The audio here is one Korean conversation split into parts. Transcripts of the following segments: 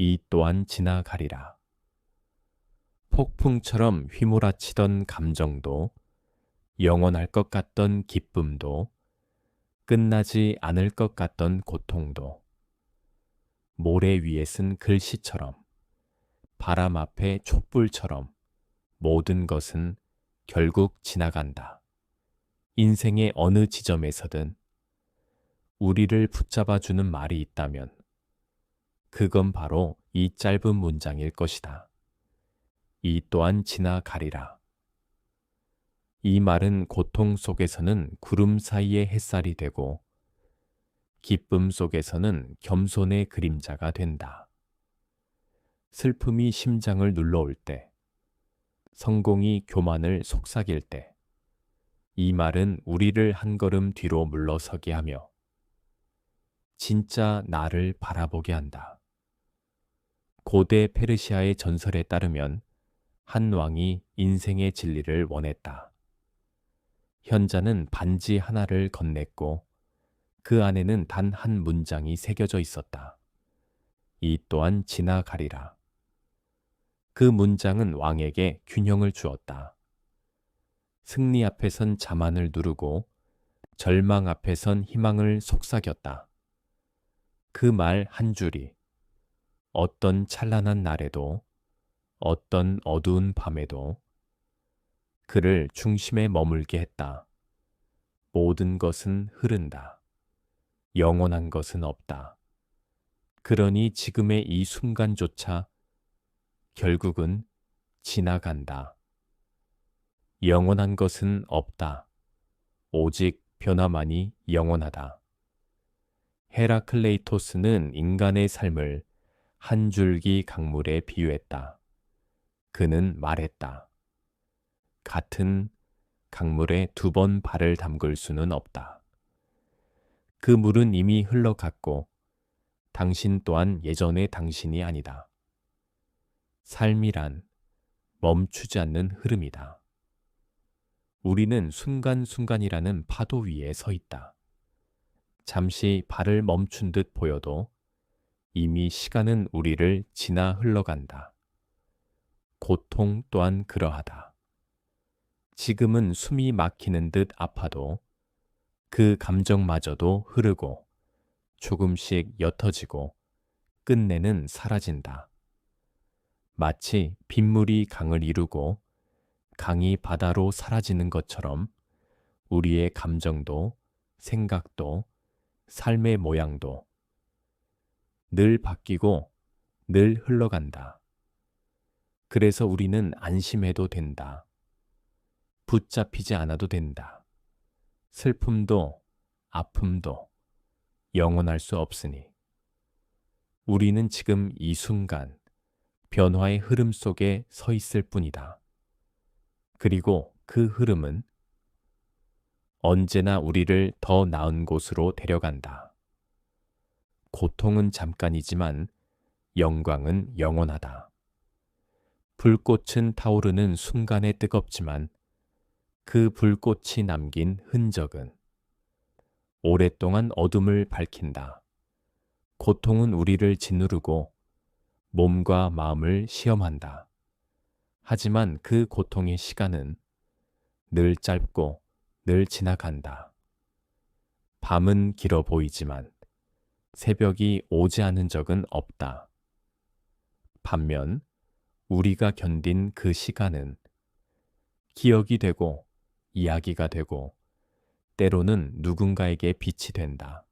이 또한 지나가리라. 폭풍처럼 휘몰아치던 감정도, 영원할 것 같던 기쁨도, 끝나지 않을 것 같던 고통도, 모래 위에 쓴 글씨처럼, 바람 앞에 촛불처럼 모든 것은 결국 지나간다. 인생의 어느 지점에서든 우리를 붙잡아주는 말이 있다면 그건 바로 이 짧은 문장일 것이다. 이 또한 지나가리라. 이 말은 고통 속에서는 구름 사이의 햇살이 되고 기쁨 속에서는 겸손의 그림자가 된다. 슬픔이 심장을 눌러올 때, 성공이 교만을 속삭일 때, 이 말은 우리를 한 걸음 뒤로 물러서게 하며 진짜 나를 바라보게 한다. 고대 페르시아의 전설에 따르면 한 왕이 인생의 진리를 원했다. 현자는 반지 하나를 건넸고 그 안에는 단 한 문장이 새겨져 있었다. 이 또한 지나가리라. 그 문장은 왕에게 균형을 주었다. 승리 앞에선 자만을 누르고 절망 앞에선 희망을 속삭였다. 그 말 한 줄이 어떤 찬란한 날에도 어떤 어두운 밤에도 그를 중심에 머물게 했다. 모든 것은 흐른다. 영원한 것은 없다. 그러니 지금의 이 순간조차 결국은 지나간다. 영원한 것은 없다. 오직 변화만이 영원하다. 헤라클레이토스는 인간의 삶을 한 줄기 강물에 비유했다. 그는 말했다. 같은 강물에 두 번 발을 담글 수는 없다. 그 물은 이미 흘러갔고 당신 또한 예전의 당신이 아니다. 삶이란 멈추지 않는 흐름이다. 우리는 순간순간이라는 파도 위에 서 있다. 잠시 발을 멈춘 듯 보여도 이미 시간은 우리를 지나 흘러간다. 고통 또한 그러하다. 지금은 숨이 막히는 듯 아파도 그 감정마저도 흐르고 조금씩 옅어지고 끝내는 사라진다. 마치 빗물이 강을 이루고 강이 바다로 사라지는 것처럼 우리의 감정도 생각도 삶의 모양도 늘 바뀌고 늘 흘러간다. 그래서 우리는 안심해도 된다. 붙잡히지 않아도 된다. 슬픔도 아픔도 영원할 수 없으니 우리는 지금 이 순간 변화의 흐름 속에 서 있을 뿐이다. 그리고 그 흐름은 언제나 우리를 더 나은 곳으로 데려간다. 고통은 잠깐이지만 영광은 영원하다. 불꽃은 타오르는 순간에 뜨겁지만 그 불꽃이 남긴 흔적은 오랫동안 어둠을 밝힌다. 고통은 우리를 짓누르고 몸과 마음을 시험한다. 하지만 그 고통의 시간은 늘 짧고 늘 지나간다. 밤은 길어 보이지만 새벽이 오지 않은 적은 없다. 반면 우리가 견딘 그 시간은 기억이 되고 이야기가 되고 때로는 누군가에게 빛이 된다.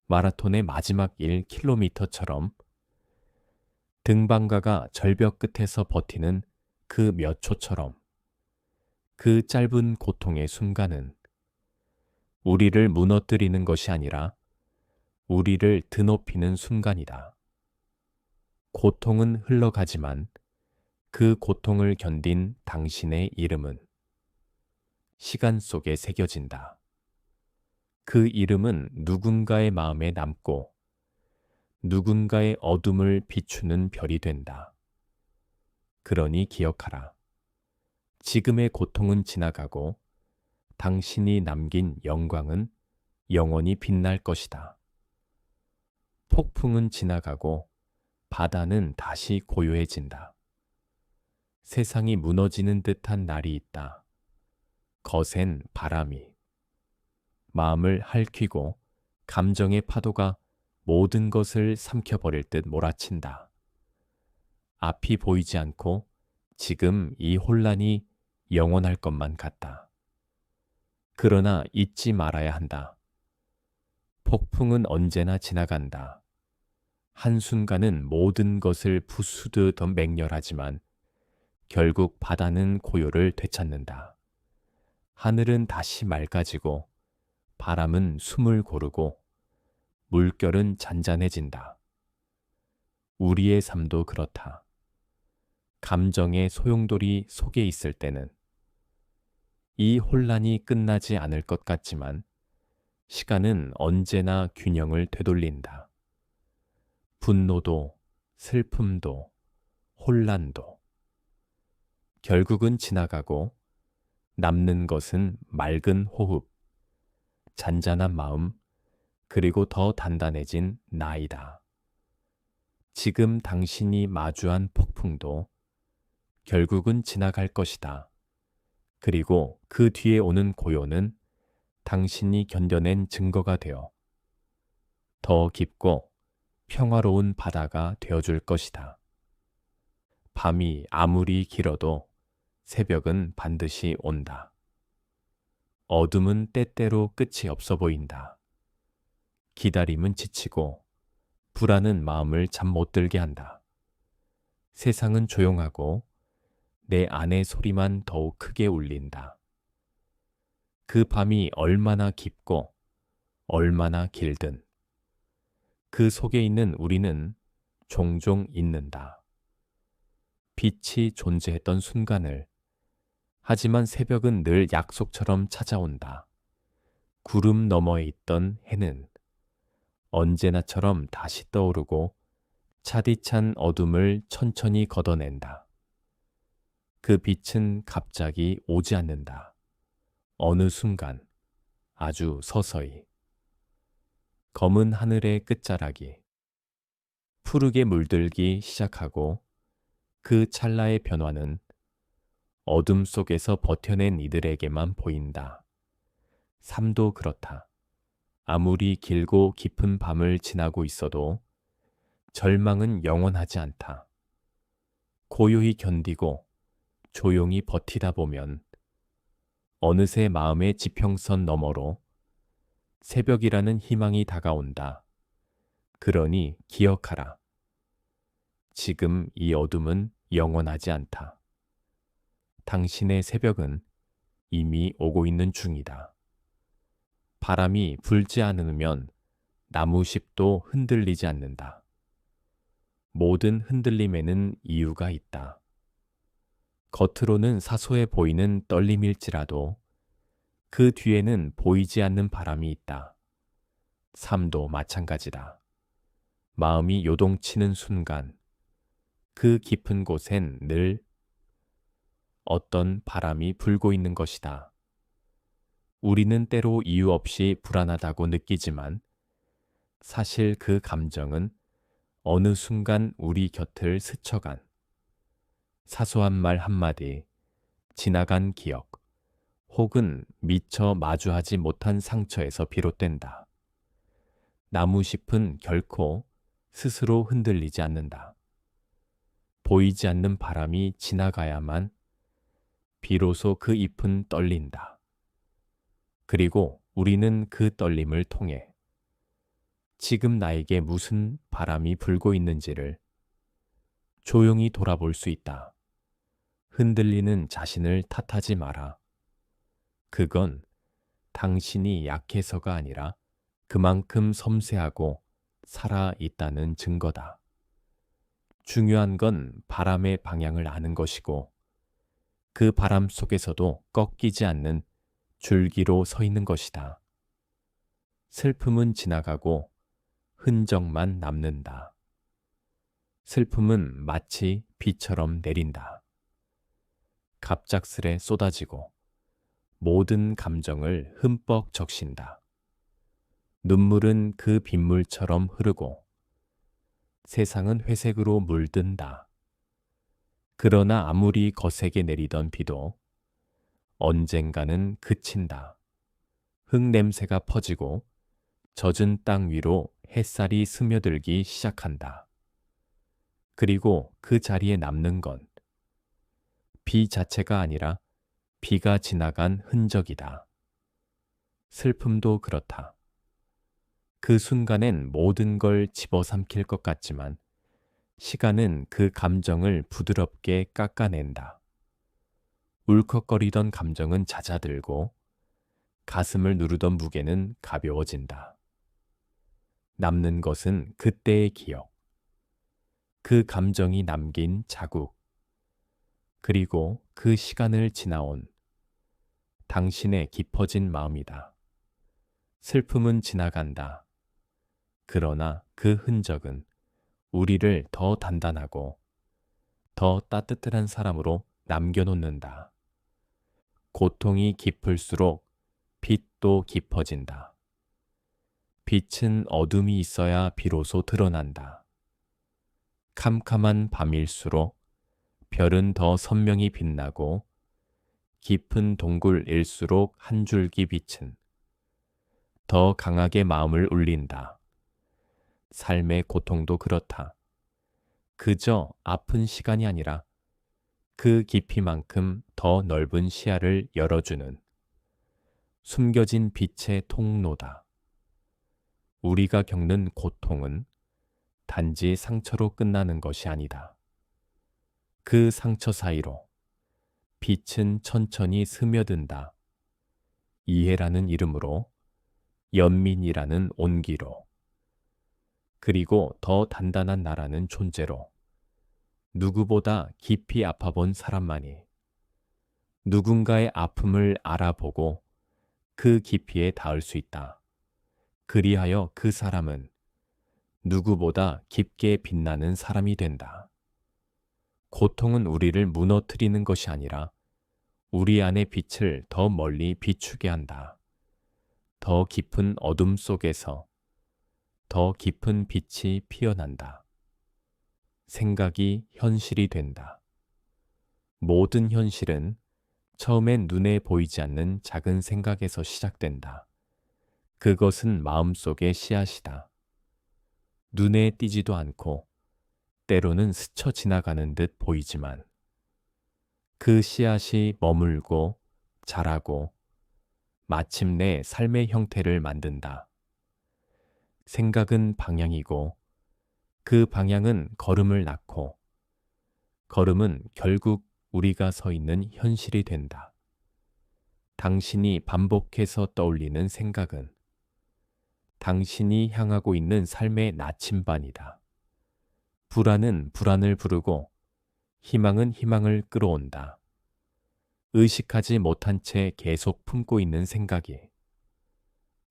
마라톤의 마지막 1km처럼 등반가가 절벽 끝에서 버티는 그 몇 초처럼 그 짧은 고통의 순간은 우리를 무너뜨리는 것이 아니라 우리를 드높이는 순간이다. 고통은 흘러가지만 그 고통을 견딘 당신의 이름은 시간 속에 새겨진다. 그 이름은 누군가의 마음에 남고 누군가의 어둠을 비추는 별이 된다. 그러니 기억하라. 지금의 고통은 지나가고 당신이 남긴 영광은 영원히 빛날 것이다. 폭풍은 지나가고 바다는 다시 고요해진다. 세상이 무너지는 듯한 날이 있다. 거센 바람이 마음을 핥히고 감정의 파도가 모든 것을 삼켜버릴 듯 몰아친다. 앞이 보이지 않고 지금 이 혼란이 영원할 것만 같다. 그러나 잊지 말아야 한다. 폭풍은 언제나 지나간다. 한순간은 모든 것을 부수듯 맹렬하지만 결국 바다는 고요를 되찾는다. 하늘은 다시 맑아지고 바람은 숨을 고르고 물결은 잔잔해진다. 우리의 삶도 그렇다. 감정의 소용돌이 속에 있을 때는 이 혼란이 끝나지 않을 것 같지만 시간은 언제나 균형을 되돌린다. 분노도, 슬픔도, 혼란도 결국은 지나가고 남는 것은 맑은 호흡, 잔잔한 마음, 그리고 더 단단해진 나이다. 지금 당신이 마주한 폭풍도 결국은 지나갈 것이다. 그리고 그 뒤에 오는 고요는 당신이 견뎌낸 증거가 되어 더 깊고 평화로운 바다가 되어줄 것이다. 밤이 아무리 길어도 새벽은 반드시 온다. 어둠은 때때로 끝이 없어 보인다. 기다림은 지치고 불안은 마음을 잠 못 들게 한다. 세상은 조용하고 내 안의 소리만 더욱 크게 울린다. 그 밤이 얼마나 깊고 얼마나 길든 그 속에 있는 우리는 종종 잊는다. 빛이 존재했던 순간을 하지만 새벽은 늘 약속처럼 찾아온다. 구름 너머에 있던 해는 언제나처럼 다시 떠오르고 차디찬 어둠을 천천히 걷어낸다. 그 빛은 갑자기 오지 않는다. 어느 순간, 아주 서서히. 검은 하늘의 끝자락이 푸르게 물들기 시작하고 그 찰나의 변화는 어둠 속에서 버텨낸 이들에게만 보인다. 삶도 그렇다. 아무리 길고 깊은 밤을 지나고 있어도 절망은 영원하지 않다. 고요히 견디고 조용히 버티다 보면 어느새 마음의 지평선 너머로 새벽이라는 희망이 다가온다. 그러니 기억하라. 지금 이 어둠은 영원하지 않다. 당신의 새벽은 이미 오고 있는 중이다. 바람이 불지 않으면 나무잎도 흔들리지 않는다. 모든 흔들림에는 이유가 있다. 겉으로는 사소해 보이는 떨림일지라도 그 뒤에는 보이지 않는 바람이 있다. 삶도 마찬가지다. 마음이 요동치는 순간 그 깊은 곳엔 늘 어떤 바람이 불고 있는 것이다. 우리는 때로 이유 없이 불안하다고 느끼지만 사실 그 감정은 어느 순간 우리 곁을 스쳐간 사소한 말 한마디, 지나간 기억, 혹은 미처 마주하지 못한 상처에서 비롯된다. 나무잎은 결코 스스로 흔들리지 않는다. 보이지 않는 바람이 지나가야만 비로소 그 잎은 떨린다. 그리고 우리는 그 떨림을 통해 지금 나에게 무슨 바람이 불고 있는지를 조용히 돌아볼 수 있다. 흔들리는 자신을 탓하지 마라. 그건 당신이 약해서가 아니라 그만큼 섬세하고 살아 있다는 증거다. 중요한 건 바람의 방향을 아는 것이고 그 바람 속에서도 꺾이지 않는 줄기로 서 있는 것이다. 슬픔은 지나가고 흔적만 남는다. 슬픔은 마치 비처럼 내린다. 갑작스레 쏟아지고 모든 감정을 흠뻑 적신다. 눈물은 그 빗물처럼 흐르고 세상은 회색으로 물든다. 그러나 아무리 거세게 내리던 비도 언젠가는 그친다. 흙 냄새가 퍼지고 젖은 땅 위로 햇살이 스며들기 시작한다. 그리고 그 자리에 남는 건 비 자체가 아니라 비가 지나간 흔적이다. 슬픔도 그렇다. 그 순간엔 모든 걸 집어삼킬 것 같지만 시간은 그 감정을 부드럽게 깎아낸다. 울컥거리던 감정은 잦아들고 가슴을 누르던 무게는 가벼워진다. 남는 것은 그때의 기억, 그 감정이 남긴 자국, 그리고 그 시간을 지나온 당신의 깊어진 마음이다. 슬픔은 지나간다. 그러나 그 흔적은 우리를 더 단단하고 더 따뜻한 사람으로 남겨놓는다. 고통이 깊을수록 빛도 깊어진다. 빛은 어둠이 있어야 비로소 드러난다. 캄캄한 밤일수록 별은 더 선명히 빛나고 깊은 동굴일수록 한 줄기 빛은 더 강하게 마음을 울린다. 삶의 고통도 그렇다. 그저 아픈 시간이 아니라 그 깊이만큼 더 넓은 시야를 열어주는 숨겨진 빛의 통로다. 우리가 겪는 고통은 단지 상처로 끝나는 것이 아니다. 그 상처 사이로 빛은 천천히 스며든다. 이해라는 이름으로, 연민이라는 온기로, 그리고 더 단단한 나라는 존재로, 누구보다 깊이 아파본 사람만이 누군가의 아픔을 알아보고 그 깊이에 닿을 수 있다. 그리하여 그 사람은 누구보다 깊게 빛나는 사람이 된다. 고통은 우리를 무너뜨리는 것이 아니라 우리 안의 빛을 더 멀리 비추게 한다. 더 깊은 어둠 속에서 더 깊은 빛이 피어난다. 생각이 현실이 된다. 모든 현실은 처음엔 눈에 보이지 않는 작은 생각에서 시작된다. 그것은 마음속의 씨앗이다. 눈에 띄지도 않고 때로는 스쳐 지나가는 듯 보이지만 그 씨앗이 머물고 자라고 마침내 삶의 형태를 만든다. 생각은 방향이고 그 방향은 걸음을 낳고 걸음은 결국 우리가 서 있는 현실이 된다. 당신이 반복해서 떠올리는 생각은 당신이 향하고 있는 삶의 나침반이다. 불안은 불안을 부르고 희망은 희망을 끌어온다. 의식하지 못한 채 계속 품고 있는 생각이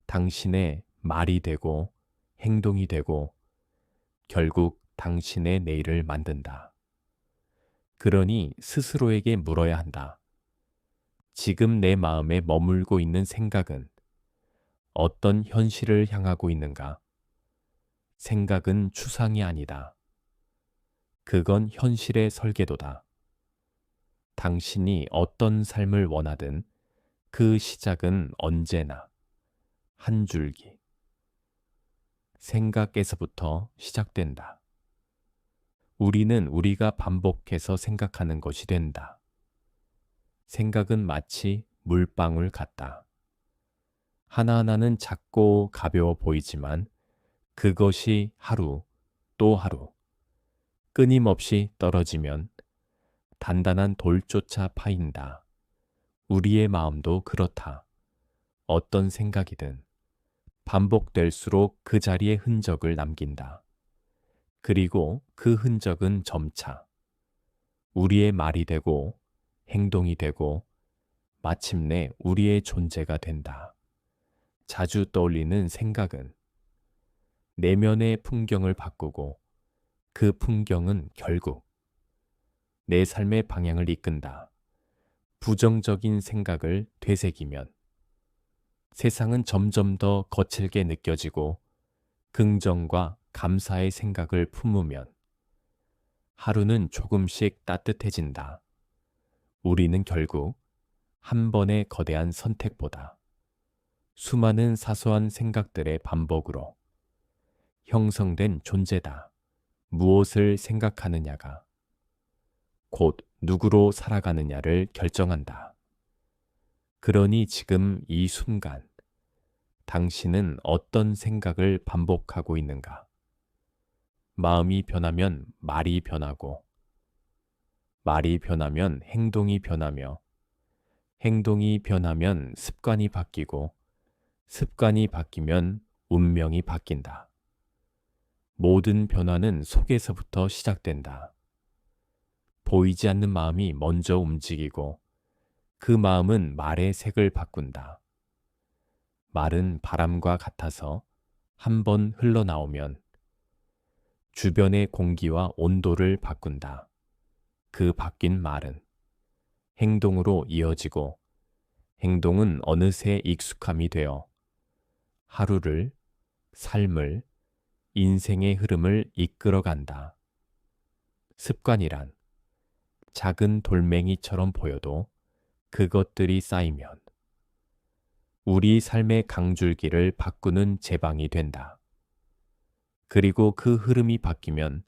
당신의 말이 되고 행동이 되고 결국 당신의 내일을 만든다. 그러니 스스로에게 물어야 한다. 지금 내 마음에 머물고 있는 생각은 어떤 현실을 향하고 있는가? 생각은 추상이 아니다. 그건 현실의 설계도다. 당신이 어떤 삶을 원하든 그 시작은 언제나 한 줄기 생각에서부터 시작된다. 우리는 우리가 반복해서 생각하는 것이 된다. 생각은 마치 물방울 같다. 하나하나는 작고 가벼워 보이지만 그것이 하루 또 하루 끊임없이 떨어지면 단단한 돌조차 파인다. 우리의 마음도 그렇다. 어떤 생각이든 반복될수록 그 자리에 흔적을 남긴다. 그리고 그 흔적은 점차 우리의 말이 되고 행동이 되고 마침내 우리의 존재가 된다. 자주 떠올리는 생각은 내면의 풍경을 바꾸고 그 풍경은 결국 내 삶의 방향을 이끈다. 부정적인 생각을 되새기면 세상은 점점 더 거칠게 느껴지고 긍정과 감사의 생각을 품으면 하루는 조금씩 따뜻해진다. 우리는 결국 한 번의 거대한 선택보다 수많은 사소한 생각들의 반복으로 형성된 존재다. 무엇을 생각하느냐가 곧 누구로 살아가느냐를 결정한다. 그러니 지금 이 순간 당신은 어떤 생각을 반복하고 있는가? 마음이 변하면 말이 변하고, 말이 변하면 행동이 변하며, 행동이 변하면 습관이 바뀌고, 습관이 바뀌면 운명이 바뀐다. 모든 변화는 속에서부터 시작된다. 보이지 않는 마음이 먼저 움직이고, 그 마음은 말의 색을 바꾼다. 말은 바람과 같아서 한 번 흘러나오면 주변의 공기와 온도를 바꾼다. 그 바뀐 말은 행동으로 이어지고 행동은 어느새 익숙함이 되어 하루를, 삶을, 인생의 흐름을 이끌어간다. 습관이란 작은 돌멩이처럼 보여도 그것들이 쌓이면 우리 삶의 강줄기를 바꾸는 제방이 된다. 그리고 그 흐름이 바뀌면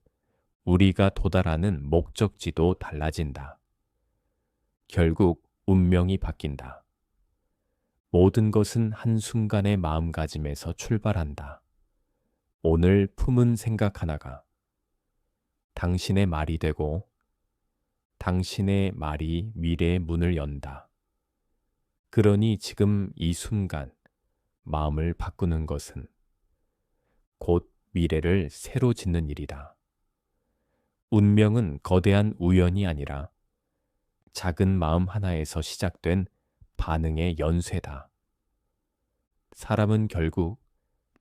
우리가 도달하는 목적지도 달라진다. 결국 운명이 바뀐다. 모든 것은 한순간의 마음가짐에서 출발한다. 오늘 품은 생각 하나가 당신의 말이 되고 당신의 말이 미래의 문을 연다. 그러니 지금 이 순간 마음을 바꾸는 것은 곧 미래를 새로 짓는 일이다. 운명은 거대한 우연이 아니라 작은 마음 하나에서 시작된 반응의 연쇄다. 사람은 결국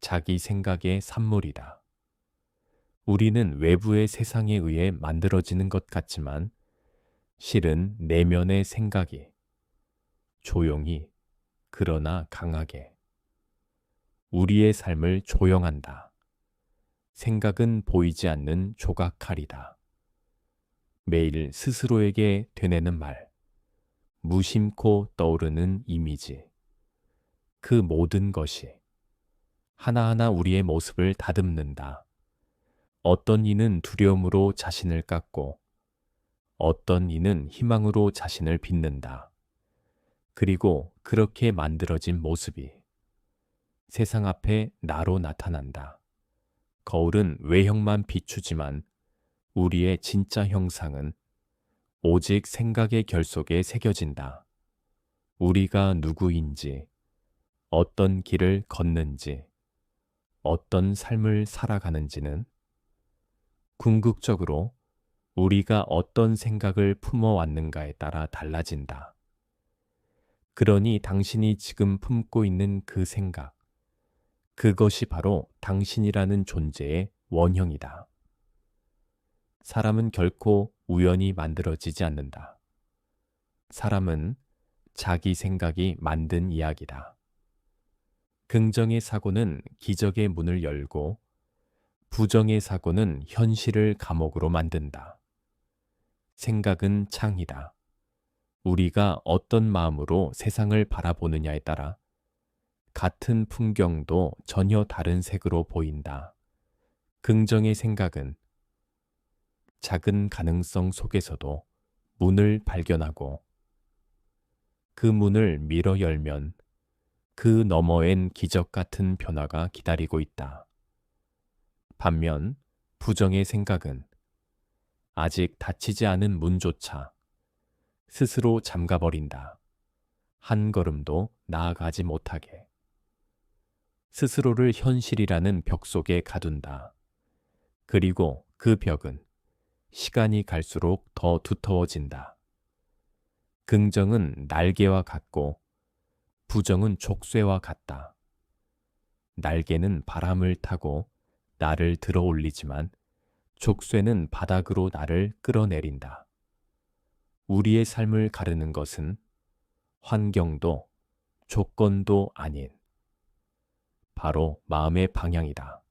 자기 생각의 산물이다. 우리는 외부의 세상에 의해 만들어지는 것 같지만 실은 내면의 생각이 조용히 그러나 강하게 우리의 삶을 조영한다. 생각은 보이지 않는 조각칼이다. 매일 스스로에게 되뇌는 말, 무심코 떠오르는 이미지, 그 모든 것이 하나하나 우리의 모습을 다듬는다. 어떤 이는 두려움으로 자신을 깎고 어떤 이는 희망으로 자신을 빚는다. 그리고 그렇게 만들어진 모습이 세상 앞에 나로 나타난다. 거울은 외형만 비추지만 우리의 진짜 형상은 오직 생각의 결속에 새겨진다. 우리가 누구인지, 어떤 길을 걷는지, 어떤 삶을 살아가는지는 궁극적으로 우리가 어떤 생각을 품어왔는가에 따라 달라진다. 그러니 당신이 지금 품고 있는 그 생각, 그것이 바로 당신이라는 존재의 원형이다. 사람은 결코 우연히 만들어지지 않는다. 사람은 자기 생각이 만든 이야기다. 긍정의 사고는 기적의 문을 열고 부정의 사고는 현실을 감옥으로 만든다. 생각은 창이다. 우리가 어떤 마음으로 세상을 바라보느냐에 따라 같은 풍경도 전혀 다른 색으로 보인다. 긍정의 생각은 작은 가능성 속에서도 문을 발견하고 그 문을 밀어 열면 그 너머엔 기적 같은 변화가 기다리고 있다. 반면 부정의 생각은 아직 닫히지 않은 문조차 스스로 잠가버린다. 한 걸음도 나아가지 못하게. 스스로를 현실이라는 벽 속에 가둔다. 그리고 그 벽은 시간이 갈수록 더 두터워진다. 긍정은 날개와 같고 부정은 족쇄와 같다. 날개는 바람을 타고 나를 들어 올리지만 족쇄는 바닥으로 나를 끌어내린다. 우리의 삶을 가르는 것은 환경도 조건도 아닌 바로 마음의 방향이다.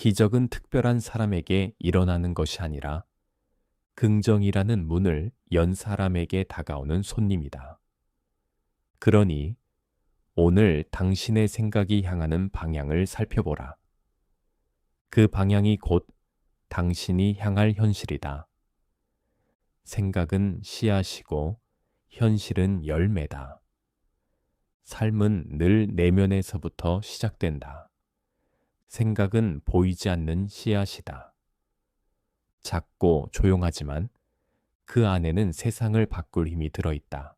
기적은 특별한 사람에게 일어나는 것이 아니라 긍정이라는 문을 연 사람에게 다가오는 손님이다. 그러니 오늘 당신의 생각이 향하는 방향을 살펴보라. 그 방향이 곧 당신이 향할 현실이다. 생각은 씨앗이고 현실은 열매다. 삶은 늘 내면에서부터 시작된다. 생각은 보이지 않는 씨앗이다. 작고 조용하지만 그 안에는 세상을 바꿀 힘이 들어있다.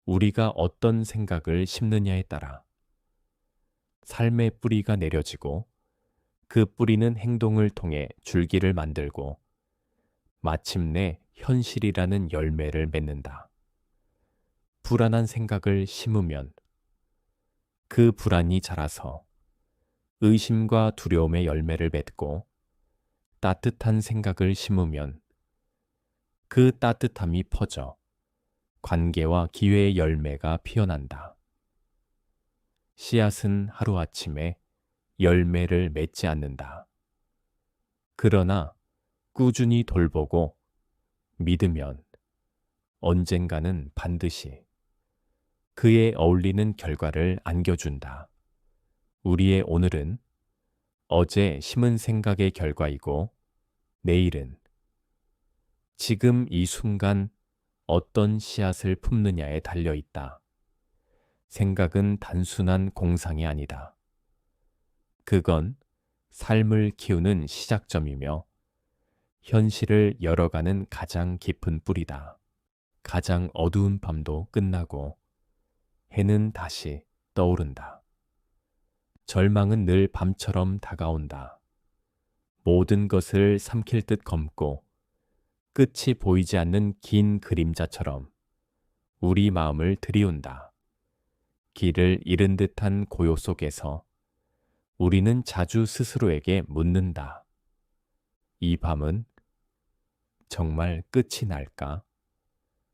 우리가 어떤 생각을 심느냐에 따라 삶의 뿌리가 내려지고 그 뿌리는 행동을 통해 줄기를 만들고 마침내 현실이라는 열매를 맺는다. 불안한 생각을 심으면 그 불안이 자라서 의심과 두려움의 열매를 맺고 따뜻한 생각을 심으면 그 따뜻함이 퍼져 관계와 기회의 열매가 피어난다. 씨앗은 하루아침에 열매를 맺지 않는다. 그러나 꾸준히 돌보고 믿으면 언젠가는 반드시 그에 어울리는 결과를 안겨준다. 우리의 오늘은 어제 심은 생각의 결과이고 내일은 지금 이 순간 어떤 씨앗을 품느냐에 달려 있다. 생각은 단순한 공상이 아니다. 그건 삶을 키우는 시작점이며 현실을 열어가는 가장 깊은 뿌리다. 가장 어두운 밤도 끝나고 해는 다시 떠오른다. 절망은 늘 밤처럼 다가온다. 모든 것을 삼킬 듯 검고 끝이 보이지 않는 긴 그림자처럼 우리 마음을 들이운다. 길을 잃은 듯한 고요 속에서 우리는 자주 스스로에게 묻는다. 이 밤은 정말 끝이 날까?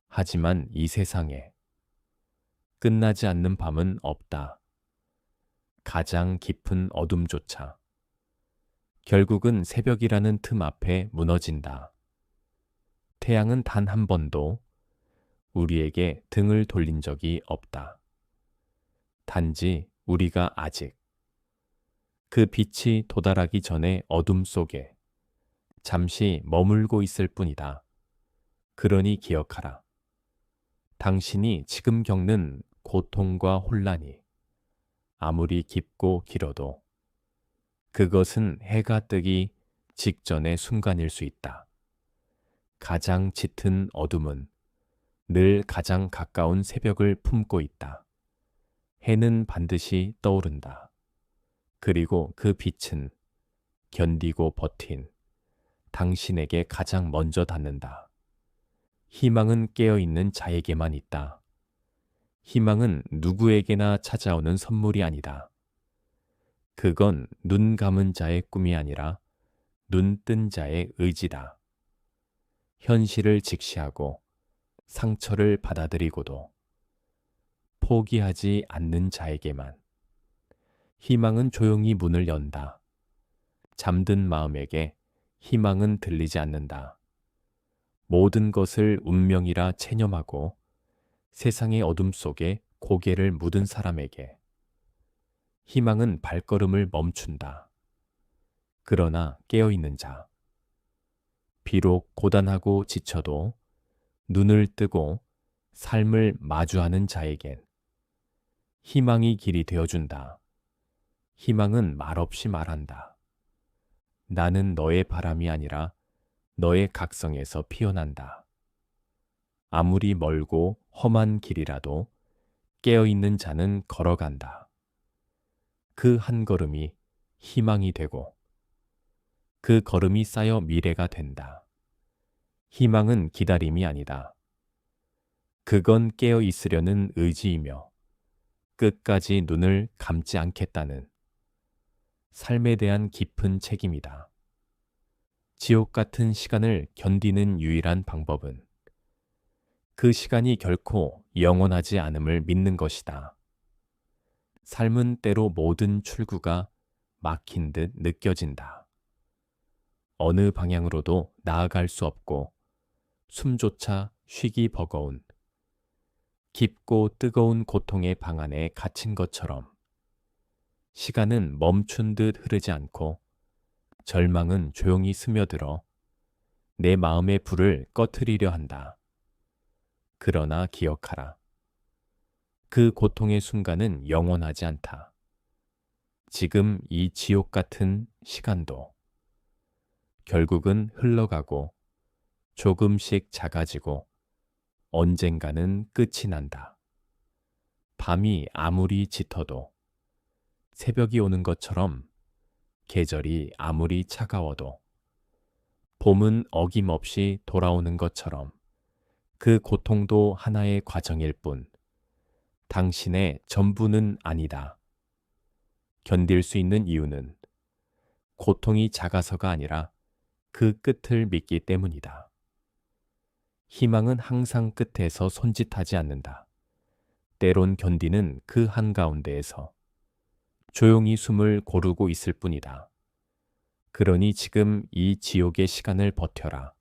하지만 이 세상에 끝나지 않는 밤은 없다. 가장 깊은 어둠조차 결국은 새벽이라는 틈 앞에 무너진다. 태양은 단 한 번도 우리에게 등을 돌린 적이 없다. 단지 우리가 아직 그 빛이 도달하기 전에 어둠 속에 잠시 머물고 있을 뿐이다. 그러니 기억하라. 당신이 지금 겪는 고통과 혼란이 아무리 깊고 길어도 그것은 해가 뜨기 직전의 순간일 수 있다. 가장 짙은 어둠은 늘 가장 가까운 새벽을 품고 있다. 해는 반드시 떠오른다. 그리고 그 빛은 견디고 버틴 당신에게 가장 먼저 닿는다. 희망은 깨어있는 자에게만 있다. 희망은 누구에게나 찾아오는 선물이 아니다. 그건 눈 감은 자의 꿈이 아니라 눈 뜬 자의 의지다. 현실을 직시하고 상처를 받아들이고도 포기하지 않는 자에게만 희망은 조용히 문을 연다. 잠든 마음에게 희망은 들리지 않는다. 모든 것을 운명이라 체념하고 세상의 어둠 속에 고개를 묻은 사람에게 희망은 발걸음을 멈춘다. 그러나 깨어있는 자, 비록 고단하고 지쳐도 눈을 뜨고 삶을 마주하는 자에겐 희망이 길이 되어준다. 희망은 말없이 말한다. 나는 너의 바람이 아니라 너의 각성에서 피어난다. 아무리 멀고 험한 길이라도 깨어있는 자는 걸어간다. 그 한 걸음이 희망이 되고 그 걸음이 쌓여 미래가 된다. 희망은 기다림이 아니다. 그건 깨어 있으려는 의지이며 끝까지 눈을 감지 않겠다는 삶에 대한 깊은 책임이다. 지옥 같은 시간을 견디는 유일한 방법은 그 시간이 결코 영원하지 않음을 믿는 것이다. 삶은 때로 모든 출구가 막힌 듯 느껴진다. 어느 방향으로도 나아갈 수 없고 숨조차 쉬기 버거운 깊고 뜨거운 고통의 방 안에 갇힌 것처럼 시간은 멈춘 듯 흐르지 않고 절망은 조용히 스며들어 내 마음의 불을 꺼트리려 한다. 그러나 기억하라. 그 고통의 순간은 영원하지 않다. 지금 이 지옥 같은 시간도 결국은 흘러가고 조금씩 작아지고 언젠가는 끝이 난다. 밤이 아무리 짙어도 새벽이 오는 것처럼 계절이 아무리 차가워도 봄은 어김없이 돌아오는 것처럼 그 고통도 하나의 과정일 뿐 당신의 전부는 아니다. 견딜 수 있는 이유는 고통이 작아서가 아니라 그 끝을 믿기 때문이다. 희망은 항상 끝에서 손짓하지 않는다. 때론 견디는 그 한가운데에서 조용히 숨을 고르고 있을 뿐이다. 그러니 지금 이 지옥의 시간을 버텨라.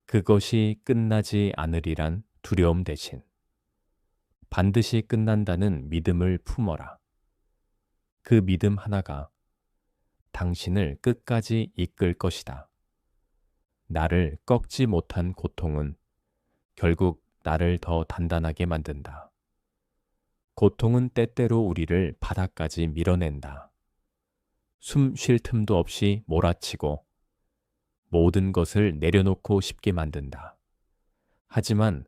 그것이 끝나지 않으리란 두려움 대신 반드시 끝난다는 믿음을 품어라. 그 믿음 하나가 당신을 끝까지 이끌 것이다. 나를 꺾지 못한 고통은 결국 나를 더 단단하게 만든다. 고통은 때때로 우리를 바닥까지 밀어낸다. 숨 쉴 틈도 없이 몰아치고 모든 것을 내려놓고 싶게 만든다. 하지만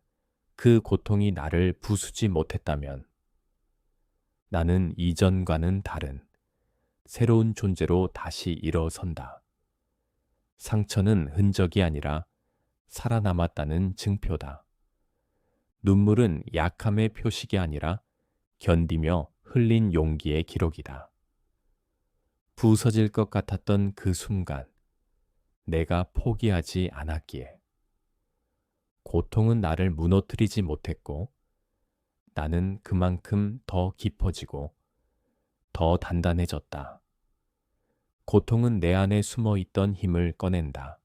그 고통이 나를 부수지 못했다면 나는 이전과는 다른 새로운 존재로 다시 일어선다. 상처는 흔적이 아니라 살아남았다는 증표다. 눈물은 약함의 표식이 아니라 견디며 흘린 용기의 기록이다. 부서질 것 같았던 그 순간, 내가 포기하지 않았기에. 고통은 나를 무너뜨리지 못했고, 나는 그만큼 더 깊어지고, 더 단단해졌다. 고통은 내 안에 숨어 있던 힘을 꺼낸다.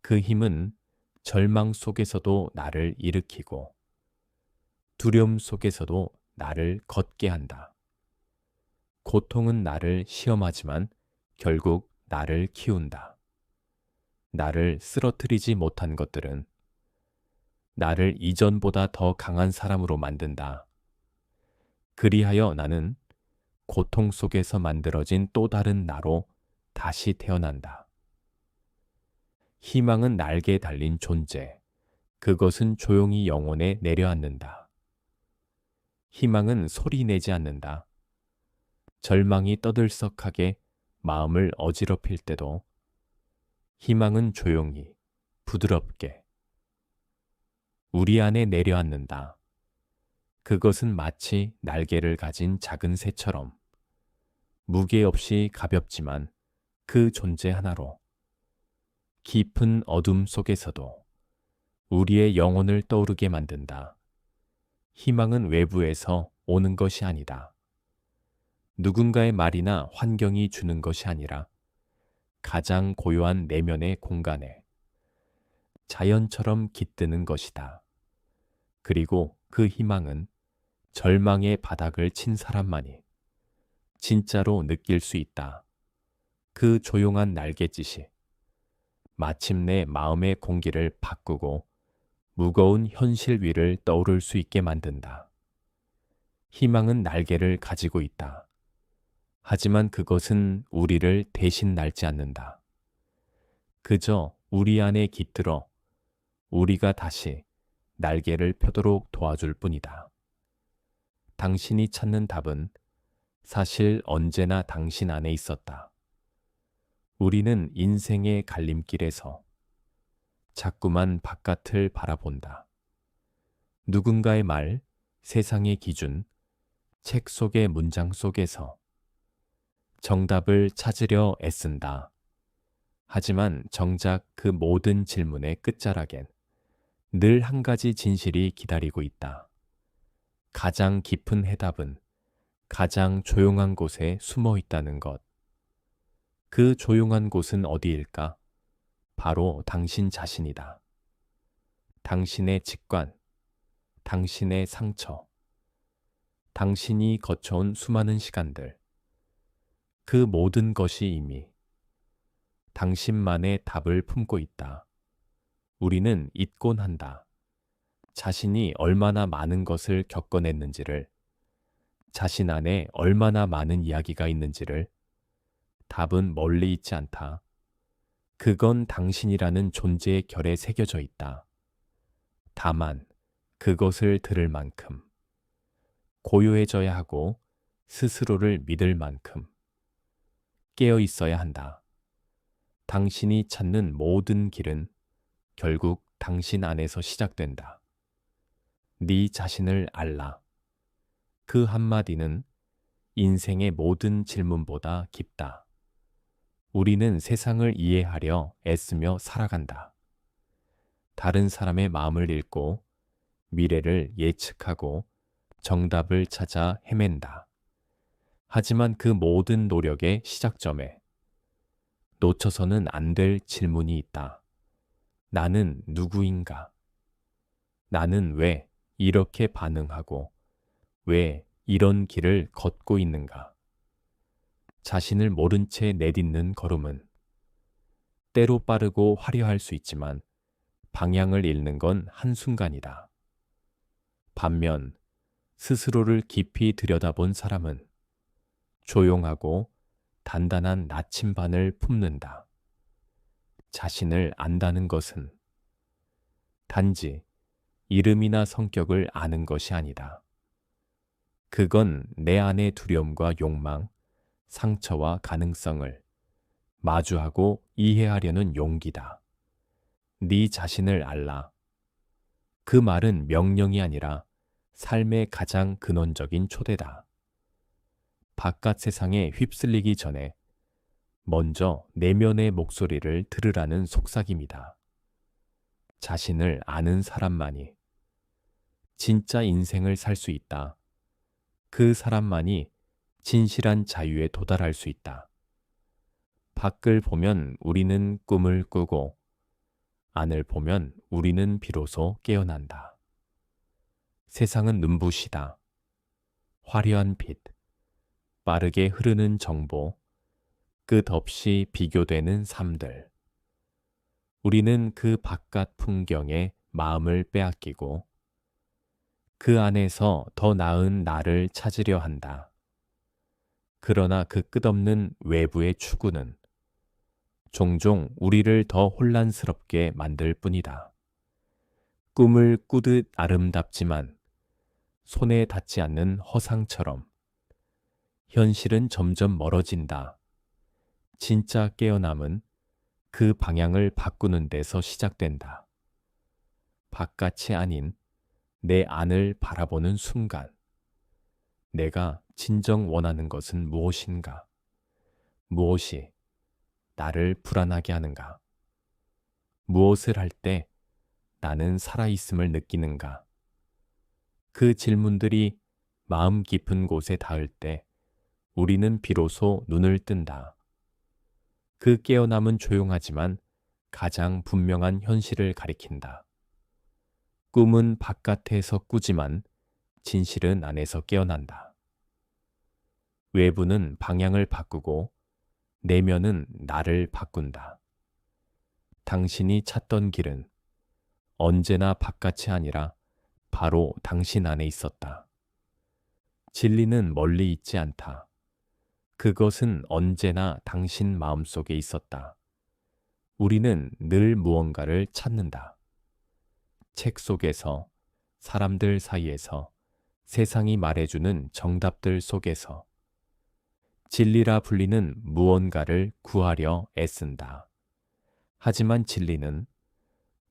그 힘은 절망 속에서도 나를 일으키고, 두려움 속에서도 나를 걷게 한다. 고통은 나를 시험하지만 결국 나를 키운다. 나를 쓰러뜨리지 못한 것들은 나를 이전보다 더 강한 사람으로 만든다. 그리하여 나는 고통 속에서 만들어진 또 다른 나로 다시 태어난다. 희망은 날개에 달린 존재. 그것은 조용히 영혼에 내려앉는다. 희망은 소리 내지 않는다. 절망이 떠들썩하게 마음을 어지럽힐 때도 희망은 조용히, 부드럽게 우리 안에 내려앉는다. 그것은 마치 날개를 가진 작은 새처럼 무게 없이 가볍지만 그 존재 하나로 깊은 어둠 속에서도 우리의 영혼을 떠오르게 만든다. 희망은 외부에서 오는 것이 아니다. 누군가의 말이나 환경이 주는 것이 아니라 가장 고요한 내면의 공간에 자연처럼 깃드는 것이다. 그리고 그 희망은 절망의 바닥을 친 사람만이 진짜로 느낄 수 있다. 그 조용한 날갯짓이 마침내 마음의 공기를 바꾸고 무거운 현실 위를 떠오를 수 있게 만든다. 희망은 날개를 가지고 있다. 하지만 그것은 우리를 대신 날지 않는다. 그저 우리 안에 깃들어 우리가 다시 날개를 펴도록 도와줄 뿐이다. 당신이 찾는 답은 사실 언제나 당신 안에 있었다. 우리는 인생의 갈림길에서 자꾸만 바깥을 바라본다. 누군가의 말, 세상의 기준, 책 속의 문장 속에서 정답을 찾으려 애쓴다. 하지만 정작 그 모든 질문의 끝자락엔 늘 한 가지 진실이 기다리고 있다. 가장 깊은 해답은 가장 조용한 곳에 숨어 있다는 것. 그 조용한 곳은 어디일까? 바로 당신 자신이다. 당신의 직관, 당신의 상처, 당신이 거쳐온 수많은 시간들, 그 모든 것이 이미 당신만의 답을 품고 있다. 우리는 잊곤 한다. 자신이 얼마나 많은 것을 겪어냈는지를, 자신 안에 얼마나 많은 이야기가 있는지를. 답은 멀리 있지 않다. 그건 당신이라는 존재의 결에 새겨져 있다. 다만 그것을 들을 만큼, 고요해져야 하고 스스로를 믿을 만큼 깨어 있어야 한다. 당신이 찾는 모든 길은 결국 당신 안에서 시작된다. 네 자신을 알라. 그 한마디는 인생의 모든 질문보다 깊다. 우리는 세상을 이해하려 애쓰며 살아간다. 다른 사람의 마음을 읽고 미래를 예측하고 정답을 찾아 헤맨다. 하지만 그 모든 노력의 시작점에 놓쳐서는 안 될 질문이 있다. 나는 누구인가? 나는 왜 이렇게 반응하고 왜 이런 길을 걷고 있는가? 자신을 모른 채 내딛는 걸음은 때로 빠르고 화려할 수 있지만 방향을 잃는 건 한순간이다. 반면 스스로를 깊이 들여다본 사람은 조용하고 단단한 나침반을 품는다. 자신을 안다는 것은 단지 이름이나 성격을 아는 것이 아니다. 그건 내 안의 두려움과 욕망, 상처와 가능성을 마주하고 이해하려는 용기다. 네 자신을 알라. 그 말은 명령이 아니라 삶의 가장 근원적인 초대다. 바깥 세상에 휩쓸리기 전에 먼저 내면의 목소리를 들으라는 속삭임이다. 자신을 아는 사람만이 진짜 인생을 살 수 있다. 그 사람만이 진실한 자유에 도달할 수 있다. 밖을 보면 우리는 꿈을 꾸고 안을 보면 우리는 비로소 깨어난다. 세상은 눈부시다. 화려한 빛, 빠르게 흐르는 정보, 끝없이 비교되는 삶들. 우리는 그 바깥 풍경에 마음을 빼앗기고 그 안에서 더 나은 나를 찾으려 한다. 그러나 그 끝없는 외부의 추구는 종종 우리를 더 혼란스럽게 만들 뿐이다. 꿈을 꾸듯 아름답지만 손에 닿지 않는 허상처럼 현실은 점점 멀어진다. 진짜 깨어남은 그 방향을 바꾸는 데서 시작된다. 바깥이 아닌 내 안을 바라보는 순간, 내가 진정 원하는 것은 무엇인가? 무엇이 나를 불안하게 하는가? 무엇을 할 때 나는 살아있음을 느끼는가? 그 질문들이 마음 깊은 곳에 닿을 때 우리는 비로소 눈을 뜬다. 그 깨어남은 조용하지만 가장 분명한 현실을 가리킨다. 꿈은 바깥에서 꾸지만 진실은 안에서 깨어난다. 외부는 방향을 바꾸고 내면은 나를 바꾼다. 당신이 찾던 길은 언제나 바깥이 아니라 바로 당신 안에 있었다. 진리는 멀리 있지 않다. 그것은 언제나 당신 마음속에 있었다. 우리는 늘 무언가를 찾는다. 책 속에서, 사람들 사이에서, 세상이 말해주는 정답들 속에서 진리라 불리는 무언가를 구하려 애쓴다. 하지만 진리는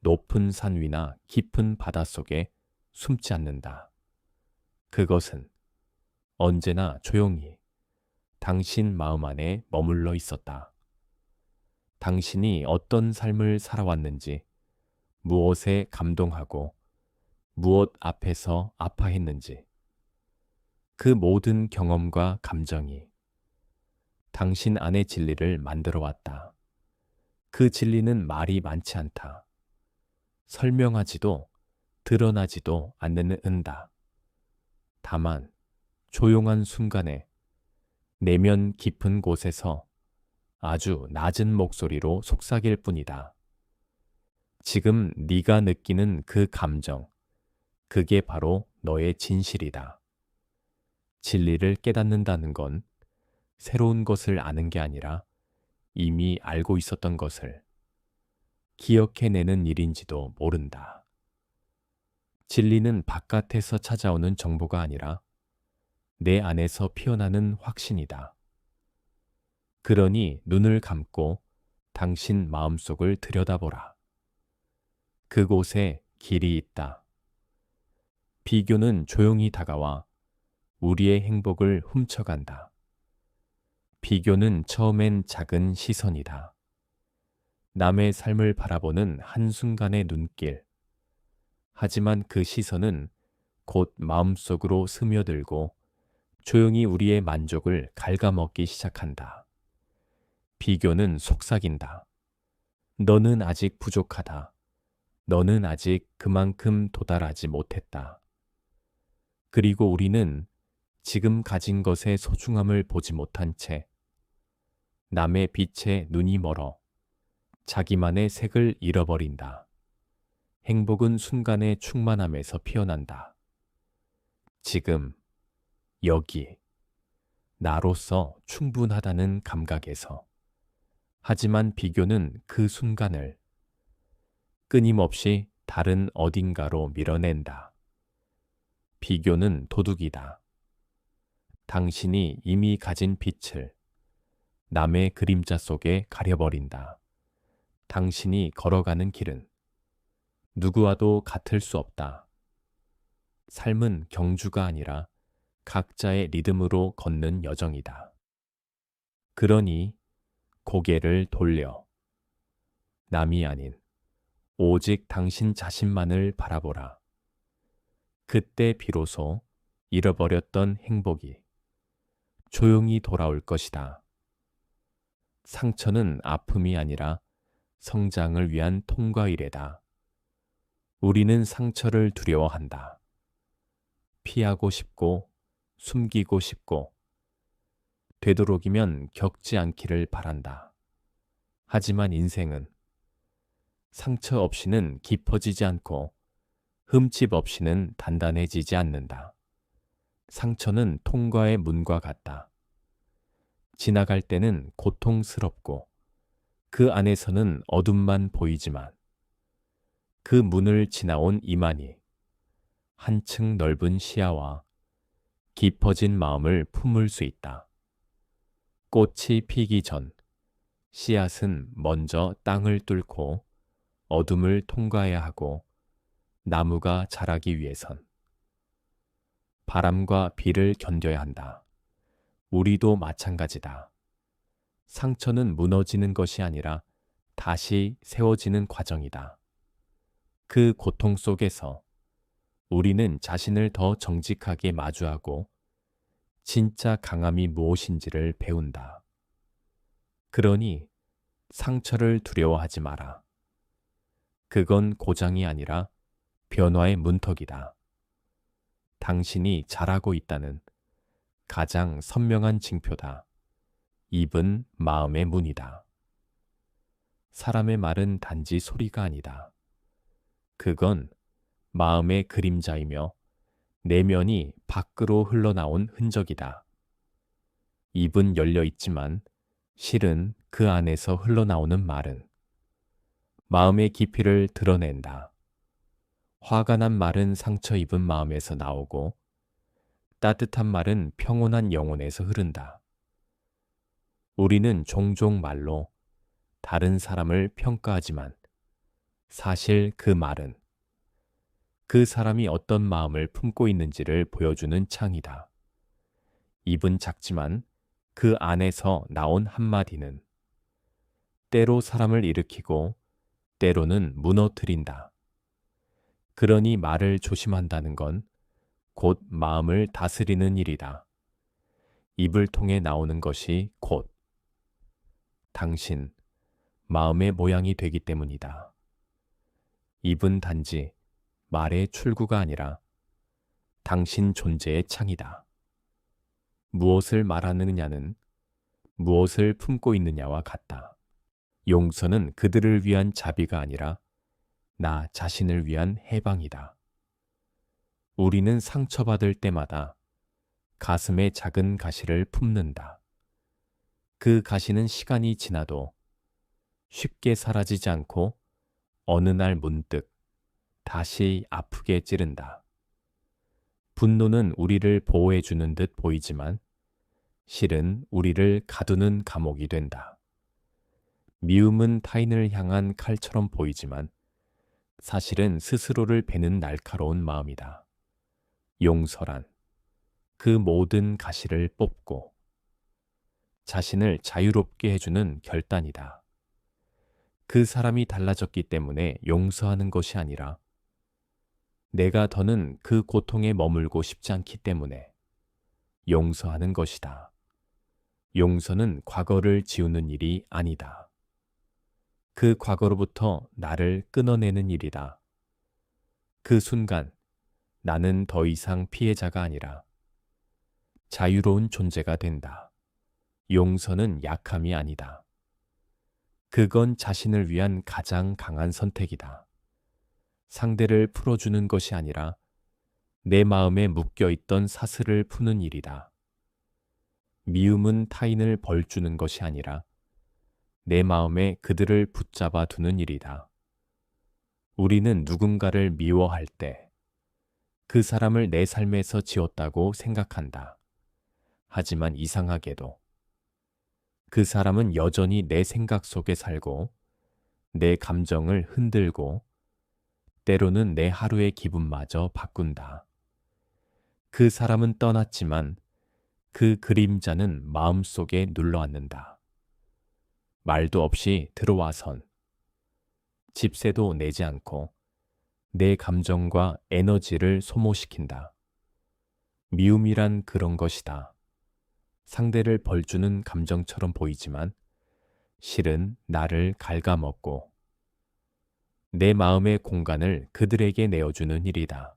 높은 산 위나 깊은 바다 속에 숨지 않는다. 그것은 언제나 조용히 당신 마음 안에 머물러 있었다. 당신이 어떤 삶을 살아왔는지, 무엇에 감동하고 무엇 앞에서 아파했는지, 그 모든 경험과 감정이 당신 안의 진리를 만들어 왔다. 그 진리는 말이 많지 않다. 설명하지도 드러나지도 않는다. 다만 조용한 순간에 내면 깊은 곳에서 아주 낮은 목소리로 속삭일 뿐이다. 지금 네가 느끼는 그 감정, 그게 바로 너의 진실이다. 진리를 깨닫는다는 건 새로운 것을 아는 게 아니라 이미 알고 있었던 것을 기억해내는 일인지도 모른다. 진리는 바깥에서 찾아오는 정보가 아니라 내 안에서 피어나는 확신이다. 그러니 눈을 감고 당신 마음속을 들여다보라. 그곳에 길이 있다. 비교는 조용히 다가와 우리의 행복을 훔쳐간다. 비교는 처음엔 작은 시선이다. 남의 삶을 바라보는 한순간의 눈길. 하지만 그 시선은 곧 마음속으로 스며들고 조용히 우리의 만족을 갉아먹기 시작한다. 비교는 속삭인다. 너는 아직 부족하다. 너는 아직 그만큼 도달하지 못했다. 그리고 우리는 지금 가진 것의 소중함을 보지 못한 채 남의 빛에 눈이 멀어 자기만의 색을 잃어버린다. 행복은 순간의 충만함에서 피어난다. 지금, 여기, 나로서 충분하다는 감각에서. 하지만 비교는 그 순간을 끊임없이 다른 어딘가로 밀어낸다. 비교는 도둑이다. 당신이 이미 가진 빛을 남의 그림자 속에 가려버린다. 당신이 걸어가는 길은 누구와도 같을 수 없다. 삶은 경주가 아니라 각자의 리듬으로 걷는 여정이다. 그러니 고개를 돌려 남이 아닌 오직 당신 자신만을 바라보라. 그때 비로소 잃어버렸던 행복이 조용히 돌아올 것이다. 상처는 아픔이 아니라 성장을 위한 통과이래다. 우리는 상처를 두려워한다. 피하고 싶고 숨기고 싶고 되도록이면 겪지 않기를 바란다. 하지만 인생은 상처 없이는 깊어지지 않고 흠집 없이는 단단해지지 않는다. 상처는 통과의 문과 같다. 지나갈 때는 고통스럽고 그 안에서는 어둠만 보이지만 그 문을 지나온 이만희 한층 넓은 시야와 깊어진 마음을 품을 수 있다. 꽃이 피기 전 씨앗은 먼저 땅을 뚫고 어둠을 통과해야 하고 나무가 자라기 위해선 바람과 비를 견뎌야 한다. 우리도 마찬가지다. 상처는 무너지는 것이 아니라 다시 세워지는 과정이다. 그 고통 속에서 우리는 자신을 더 정직하게 마주하고 진짜 강함이 무엇인지를 배운다. 그러니 상처를 두려워하지 마라. 그건 고장이 아니라 변화의 문턱이다. 당신이 잘하고 있다는 가장 선명한 징표다. 입은 마음의 문이다. 사람의 말은 단지 소리가 아니다. 그건 마음의 그림자이며 내면이 밖으로 흘러나온 흔적이다. 입은 열려 있지만 실은 그 안에서 흘러나오는 말은 마음의 깊이를 드러낸다. 화가 난 말은 상처 입은 마음에서 나오고 따뜻한 말은 평온한 영혼에서 흐른다. 우리는 종종 말로 다른 사람을 평가하지만 사실 그 말은 그 사람이 어떤 마음을 품고 있는지를 보여주는 창이다. 입은 작지만 그 안에서 나온 한마디는 때로 사람을 일으키고 때로는 무너뜨린다. 그러니 말을 조심한다는 건 곧 마음을 다스리는 일이다. 입을 통해 나오는 것이 곧 당신, 마음의 모양이 되기 때문이다. 입은 단지 말의 출구가 아니라 당신 존재의 창이다. 무엇을 말하느냐는 무엇을 품고 있느냐와 같다. 용서는 그들을 위한 자비가 아니라 나 자신을 위한 해방이다. 우리는 상처받을 때마다 가슴에 작은 가시를 품는다. 그 가시는 시간이 지나도 쉽게 사라지지 않고 어느 날 문득 다시 아프게 찌른다. 분노는 우리를 보호해주는 듯 보이지만 실은 우리를 가두는 감옥이 된다. 미움은 타인을 향한 칼처럼 보이지만 사실은 스스로를 베는 날카로운 마음이다. 용서란 그 모든 가시를 뽑고 자신을 자유롭게 해주는 결단이다. 그 사람이 달라졌기 때문에 용서하는 것이 아니라 내가 더는 그 고통에 머물고 싶지 않기 때문에 용서하는 것이다. 용서는 과거를 지우는 일이 아니다. 그 과거로부터 나를 끊어내는 일이다. 그 순간 나는 더 이상 피해자가 아니라 자유로운 존재가 된다. 용서는 약함이 아니다. 그건 자신을 위한 가장 강한 선택이다. 상대를 풀어주는 것이 아니라 내 마음에 묶여있던 사슬을 푸는 일이다. 미움은 타인을 벌주는 것이 아니라 내 마음에 그들을 붙잡아 두는 일이다. 우리는 누군가를 미워할 때 그 사람을 내 삶에서 지웠다고 생각한다. 하지만 이상하게도 그 사람은 여전히 내 생각 속에 살고 내 감정을 흔들고 때로는 내 하루의 기분마저 바꾼다. 그 사람은 떠났지만 그 그림자는 마음속에 눌러앉는다. 말도 없이 들어와선 집세도 내지 않고 내 감정과 에너지를 소모시킨다. 미움이란 그런 것이다. 상대를 벌주는 감정처럼 보이지만 실은 나를 갉아먹고 내 마음의 공간을 그들에게 내어주는 일이다.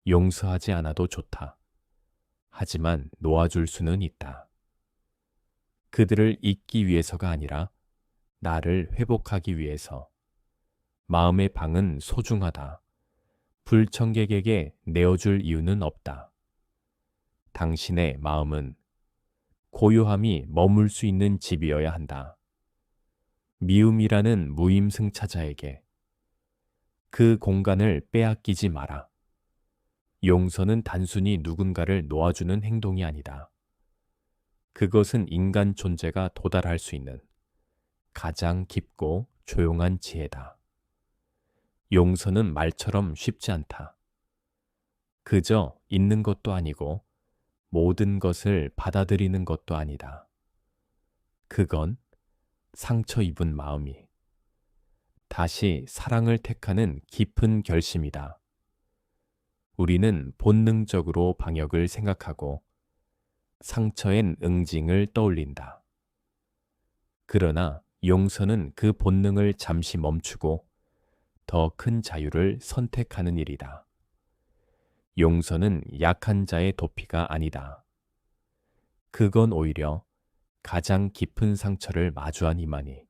용서하지 않아도 좋다. 하지만 놓아줄 수는 있다. 그들을 잊기 위해서가 아니라 나를 회복하기 위해서. 마음의 방은 소중하다. 불청객에게 내어줄 이유는 없다. 당신의 마음은 고요함이 머물 수 있는 집이어야 한다. 미움이라는 무임승차자에게 그 공간을 빼앗기지 마라. 용서는 단순히 누군가를 놓아주는 행동이 아니다. 그것은 인간 존재가 도달할 수 있는 가장 깊고 조용한 지혜다. 용서는 말처럼 쉽지 않다. 그저 있는 것도 아니고 모든 것을 받아들이는 것도 아니다. 그건 상처 입은 마음이 다시 사랑을 택하는 깊은 결심이다. 우리는 본능적으로 방역을 생각하고 상처엔 응징을 떠올린다. 그러나 용서는 그 본능을 잠시 멈추고 더 큰 자유를 선택하는 일이다. 용서는 약한 자의 도피가 아니다. 그건 오히려 가장 깊은 상처를 마주한 이만희